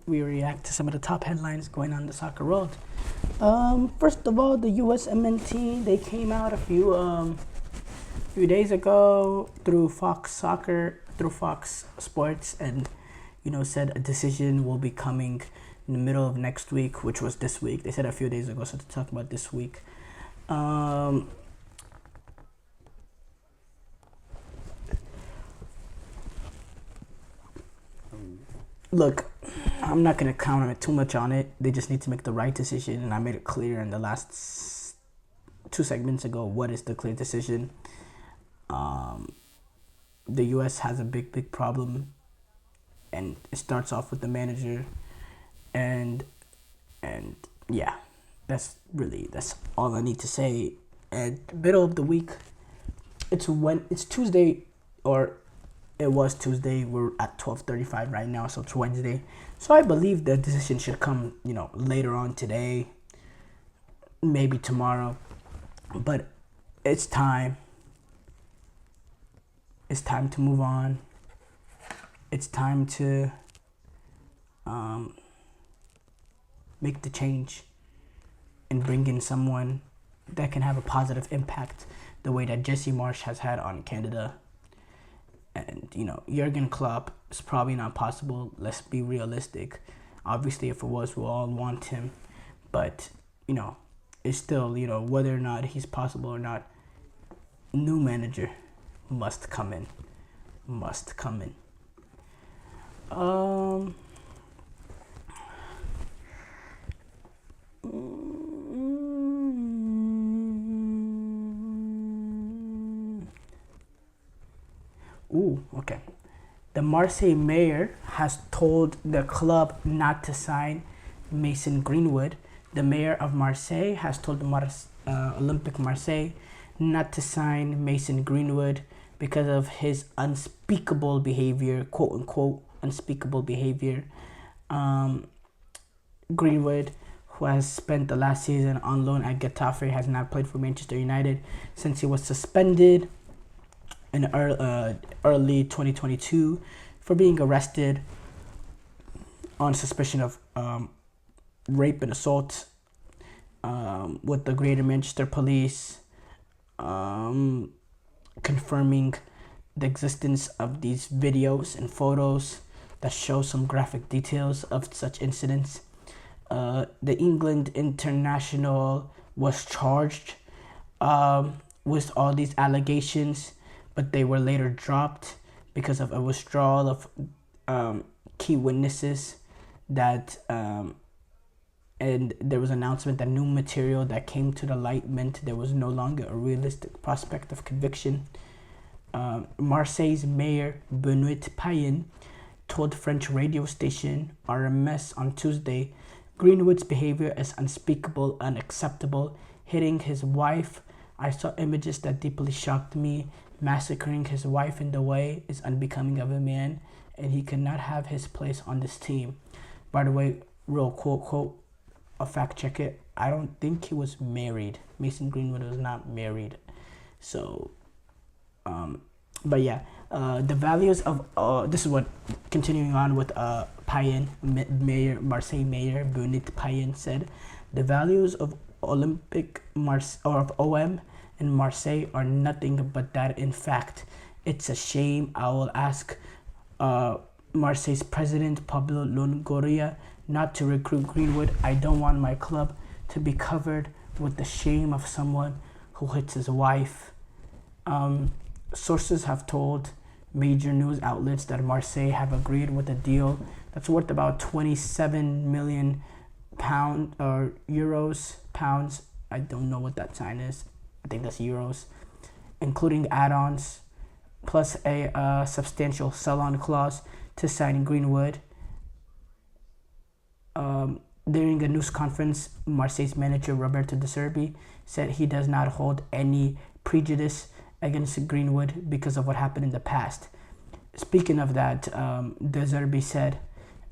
we react to some of the top headlines going on in the soccer world. First of all, the USMNT, they came out a few days ago through Fox Sports, and said a decision will be coming in the middle of next week, which was this week. They said a few days ago, so to talk about this week. Look, I'm not going to comment too much on it. They just need to make the right decision, and I made it clear in the last 2 segments ago what is the clear decision. The U.S. has a big problem, and it starts off with the manager, and yeah, that's all I need to say. And middle of the week, it's Tuesday, or it was Tuesday. We're at 12:35 right now, so it's Wednesday. So I believe the decision should come, later on today, maybe tomorrow. But it's time. It's time to move on. It's time to make the change and bring in someone that can have a positive impact the way that Jesse Marsch has had on Canada. And, Jurgen Klopp is probably not possible. Let's be realistic. Obviously, if it was, we'll all want him. But, it's still, whether or not he's possible or not, new manager must come in. Okay. The Marseille mayor has told the club not to sign Mason Greenwood. The mayor of Marseille has told Olympique Marseille not to sign Mason Greenwood because of his unspeakable behavior, quote unquote unspeakable behavior. Greenwood, who has spent the last season on loan at Getafe, has not played for Manchester United since he was suspended in early 2022 for being arrested on suspicion of rape and assault with the Greater Manchester Police confirming the existence of these videos and photos that show some graphic details of such incidents. The England international was charged with all these allegations, but they were later dropped because of a withdrawal of key witnesses and there was an announcement that new material that came to the light meant there was no longer a realistic prospect of conviction. Marseille's mayor, Benoît Payen, told French radio station RMS on Tuesday, Greenwood's behavior is unspeakable, unacceptable, hitting his wife. I saw images that deeply shocked me. Massacring his wife in the way is unbecoming of a man, and he cannot have his place on this team. By the way, real quote, I'll fact check it. I don't think he was married. Mason Greenwood was not married. So, but yeah, the values of, this is what, continuing on with Payen, Marseille mayor, Benoît Payen said, the values of of OM in Marseille are nothing but that. In fact, it's a shame. I will ask Marseille's president, Pablo Longoria, not to recruit Greenwood. I don't want my club to be covered with the shame of someone who hits his wife. Sources have told major news outlets that Marseille have agreed with a deal that's worth about 27 million pounds. I don't know what that sign is. I think that's euros, including add-ons, plus a substantial sell-on clause to sign Greenwood. During a news conference, Marseille's manager Roberto De Zerbi said he does not hold any prejudice against Greenwood because of what happened in the past. Speaking of that, De Zerbi said,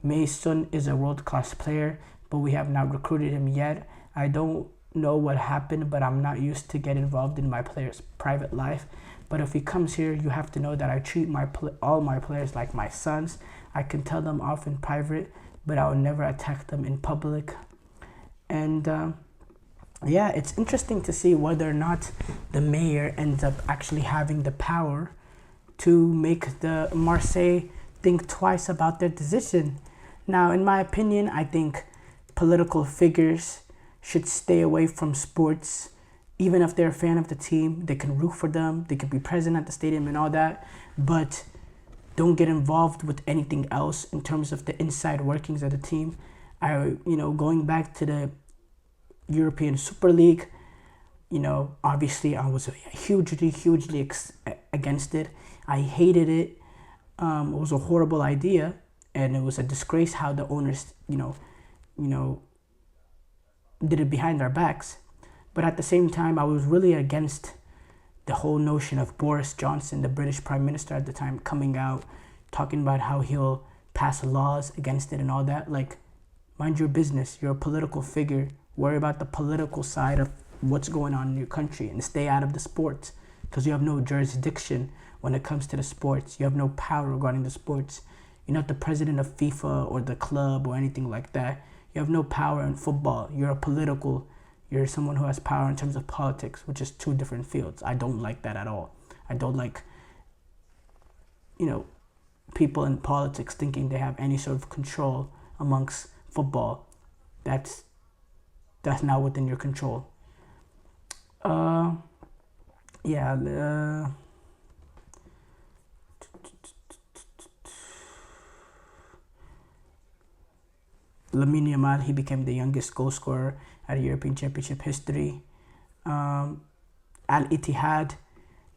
Mason is a world-class player, but we have not recruited him yet. I don't know what happened, but I'm not used to get involved in my player's private life. But if he comes here, you have to know that I treat all my players like my sons. I can tell them off in private, but I will never attack them in public. And yeah, it's interesting to see whether or not the mayor ends up actually having the power to make the Marseille think twice about their decision. Now, in my opinion, I think political figures should stay away from sports. Even if they're a fan of the team, they can root for them, they can be present at the stadium and all that, but don't get involved with anything else in terms of the inside workings of the team. Going back to the European Super League, obviously I was hugely against it. I hated it. It was a horrible idea, and it was a disgrace how the owners, did it behind our backs. But at the same time, I was really against the whole notion of Boris Johnson, the British Prime Minister at the time, coming out talking about how he'll pass laws against it and all that. Like, mind your business. You're a political figure. Worry about the political side of what's going on in your country and stay out of the sports, because you have no jurisdiction when it comes to the sports. You have no power regarding the sports. You're not the president of FIFA or the club or anything like that. You have no power in football. You're someone who has power in terms of politics, which is two different fields. I don't like that at all. I don't like, people in politics thinking they have any sort of control amongst football. That's not within your control. Lamine Yamal, he became the youngest goal scorer at a European Championship history. Al Ittihad,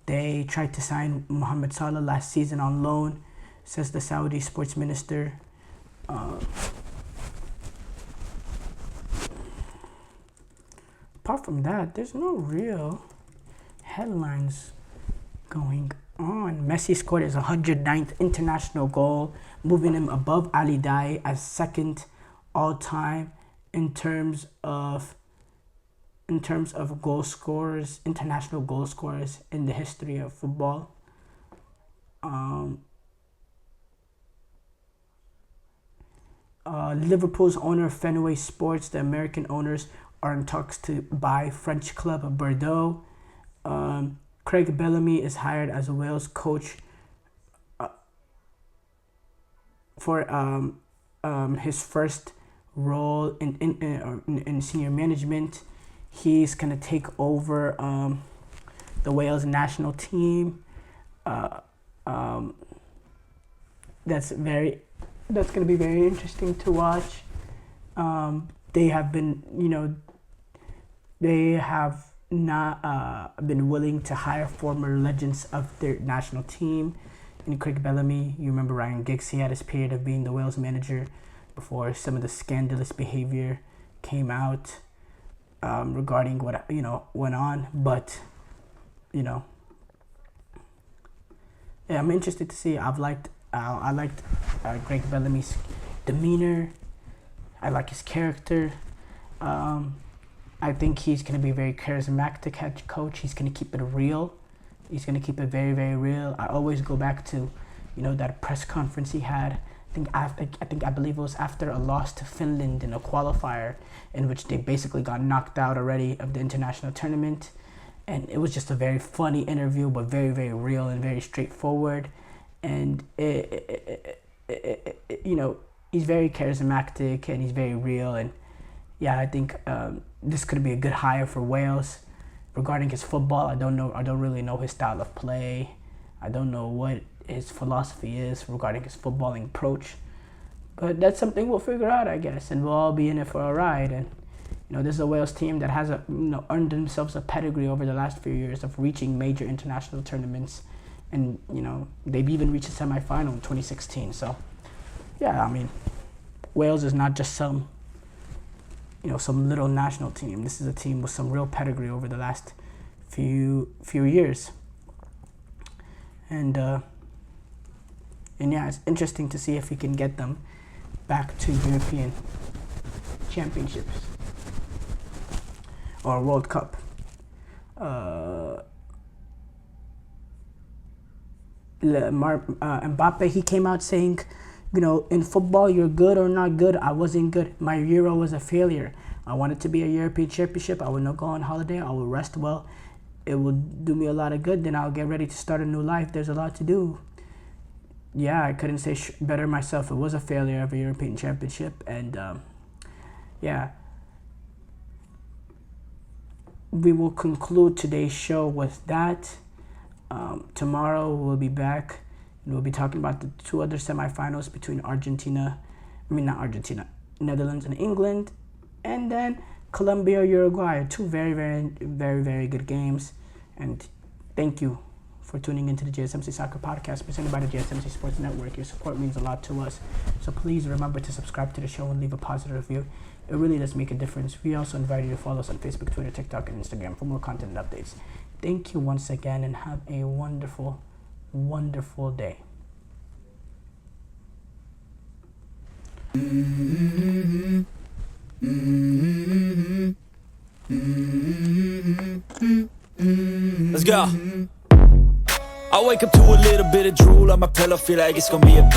they tried to sign Mohamed Salah last season on loan, says the Saudi sports minister. Apart from that, there's no real headlines going on. Messi scored his 109th international goal, moving him above Ali Dai as second all-time in terms of goal scorers, international goal scorers in the history of football. Liverpool's owner, Fenway Sports, the American owners, are in talks to buy French club Bordeaux. Craig Bellamy is hired as a Wales coach for his first role in senior management. He's gonna take over the Wales national team. That's gonna be very interesting to watch. They have been, they have not been willing to hire former legends of their national team. And Craig Bellamy, you remember Ryan Giggs, he had his period of being the Wales manager before some of the scandalous behavior came out regarding what went on. But yeah, I'm interested to see. I liked Craig Bellamy's demeanor. I like his character. I think he's going to be a very charismatic head coach. He's going to keep it real. He's going to keep it very, very real. I always go back to, that press conference he had. I believe it was after a loss to Finland in a qualifier, in which they basically got knocked out already of the international tournament. And it was just a very funny interview, but very, very real and very straightforward. And he's very charismatic and he's very real. And yeah, I think this could be a good hire for Wales. Regarding his football, I don't really know his style of play. I don't know what his philosophy is regarding his footballing approach. But that's something we'll figure out, I guess, and we'll all be in it for a ride. And this is a Wales team that has earned themselves a pedigree over the last few years of reaching major international tournaments, and they've even reached a semi-final in 2016. So yeah, Wales is not just some little national team. This is a team with some real pedigree over the last few years. And yeah, it's interesting to see if we can get them back to European championships or World Cup. Mbappe, he came out saying, in football, you're good or not good. I wasn't good. My Euro was a failure. I wanted to be a European Championship. I would not go on holiday. I will rest well. It will do me a lot of good. Then I'll get ready to start a new life. There's a lot to do. Yeah, I couldn't say better myself. It was a failure of a European Championship. And yeah, we will conclude today's show with that. Tomorrow we'll be back. We'll be talking about the two other semifinals between Netherlands and England, and then Colombia, Uruguay. Two very, very, very, very good games. And thank you for tuning into the GSMC Soccer Podcast presented by the GSMC Sports Network. Your support means a lot to us. So please remember to subscribe to the show and leave a positive review. It really does make a difference. We also invite you to follow us on Facebook, Twitter, TikTok, and Instagram for more content and updates. Thank you once again, and have a wonderful, wonderful day. Let's go. I wake up to a little bit of drool on my pillow, feel like it's gonna be a